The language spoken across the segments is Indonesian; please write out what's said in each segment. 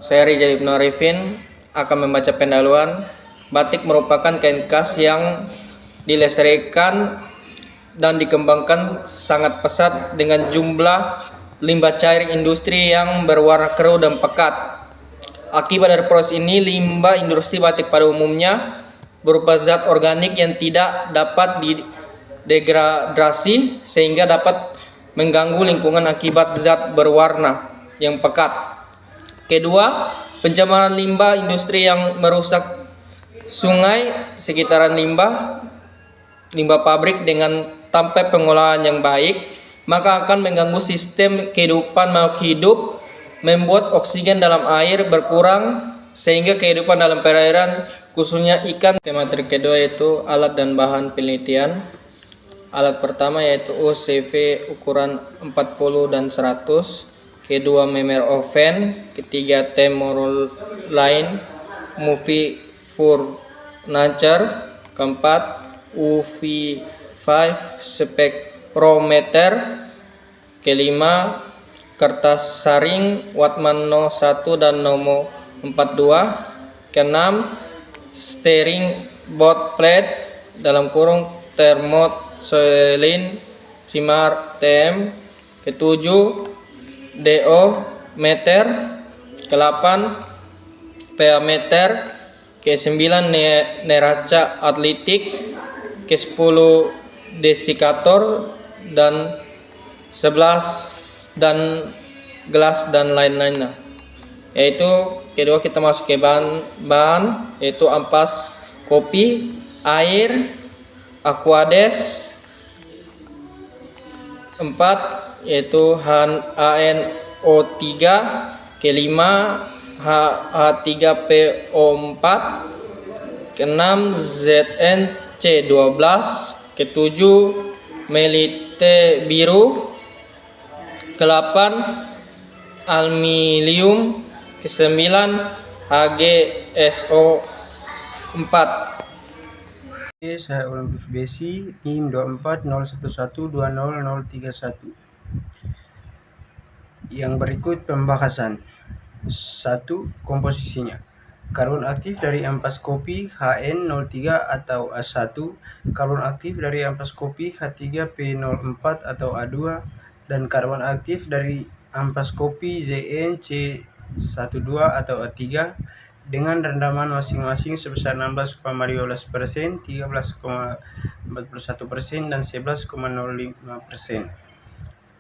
Saya Rijal Ibnu Arifin akan membaca pendahuluan. Batik merupakan kain khas yang dilestarikan dan dikembangkan sangat pesat dengan jumlah limbah cair industri yang berwarna keruh dan pekat. Akibat dari proses ini, limbah industri batik pada umumnya berupa zat organik yang tidak dapat didegradasi sehingga dapat mengganggu lingkungan akibat zat berwarna yang pekat. Kedua, pencemaran limbah industri yang merusak sungai sekitaran limbah pabrik dengan tanpa pengolahan yang baik, maka akan mengganggu sistem kehidupan makhluk hidup, membuat oksigen dalam air berkurang sehingga kehidupan dalam perairan khususnya ikan. Materi kedua yaitu alat dan bahan penelitian. Alat pertama yaitu UCV ukuran 40 dan 100, kedua memer oven, ketiga thermoline movie furniture, keempat UV5 spektrometer, kelima kertas saring Wattmann No 1 dan No 42, keenam steering board plate (thermoselin Cimar TM), ketujuh DO meter, ke-8 PA meter, ke-9 neraca atletik, ke-10 desikator, dan 11 dan gelas dan lain-lainnya. Yaitu kedua kita masuk ke bahan yaitu ampas kopi, air, aquades, 4 yaitu HNO3, ke-5 H3PO4, ke-6 ZnC12, ke-7 melite biru, ke-8 aluminium, ke-9 HgSO4. Saya Olympus Besi, NIM 24011200031. Yang berikut pembahasan. 1. Komposisinya. Karbon aktif dari ampas kopi HN03 atau A1, karbon aktif dari ampas kopi H3P04 atau A2, dan karbon aktif dari ampas kopi ZnC12 atau A3 dengan rendaman masing-masing sebesar 16,15%, 13,41%, dan 11,05%.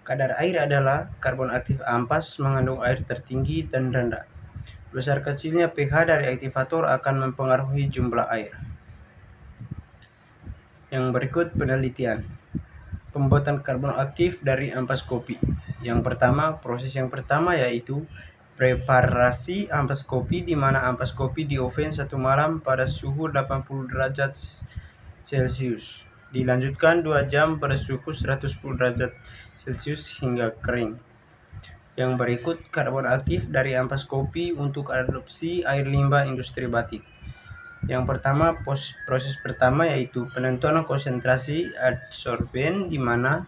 Kadar air adalah karbon aktif ampas mengandung air tertinggi dan rendah. Besar kecilnya pH dari aktivator akan mempengaruhi jumlah air. Yang berikut penelitian. Pembuatan karbon aktif dari ampas kopi. Proses yang pertama yaitu preparasi ampas kopi, di mana ampas kopi di oven 1 malam pada suhu 80 derajat Celcius. Dilanjutkan 2 jam pada suhu 110 derajat Celcius hingga kering. Yang berikut karbon aktif dari ampas kopi untuk adsorpsi air limbah industri batik. Yang pertama, proses pertama yaitu penentuan konsentrasi adsorben, di mana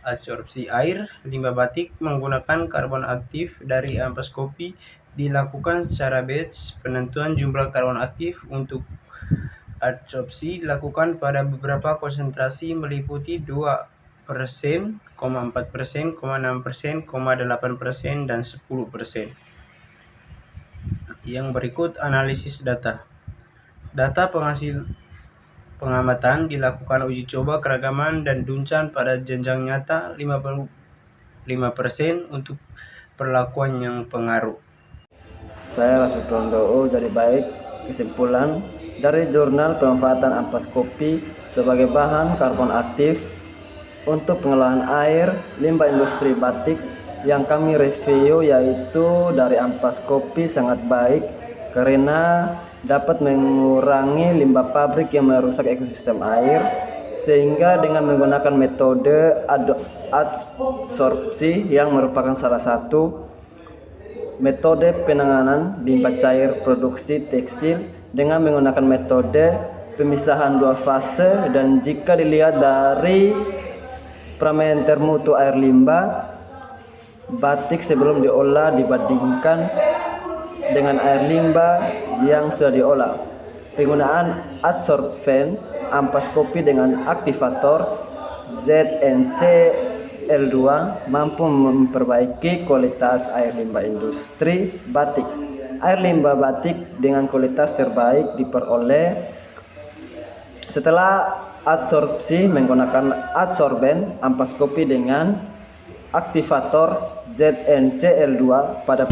adsorpsi air limbah batik menggunakan karbon aktif dari ampas kopi dilakukan secara batch. Penentuan jumlah karbon aktif untuk adsorpsi dilakukan pada beberapa konsentrasi meliputi 2%, 4%, 6%, 8%, dan 10%. Yang berikut analisis data. Data penghasil pengamatan dilakukan uji coba keragaman dan Duncan pada jenjang nyata 55% untuk perlakuan yang pengaruh. Saya Rafi Prondowo. Jadi baik, kesimpulan dari jurnal pemanfaatan ampas kopi sebagai bahan karbon aktif untuk pengolahan air limbah industri batik yang kami review yaitu dari ampas kopi sangat baik karena dapat mengurangi limbah pabrik yang merusak ekosistem air, sehingga dengan menggunakan metode adsorpsi yang merupakan salah satu metode penanganan limbah cair produksi tekstil dengan menggunakan metode pemisahan 2 fase, dan jika dilihat dari parameter mutu air limbah batik sebelum diolah dibandingkan dengan air limbah yang sudah diolah. Penggunaan adsorben ampas kopi dengan aktivator ZnCl2 mampu memperbaiki kualitas air limbah industri batik. Air limbah batik dengan kualitas terbaik diperoleh setelah adsorpsi menggunakan adsorben ampas kopi dengan aktivator ZnCl2 pada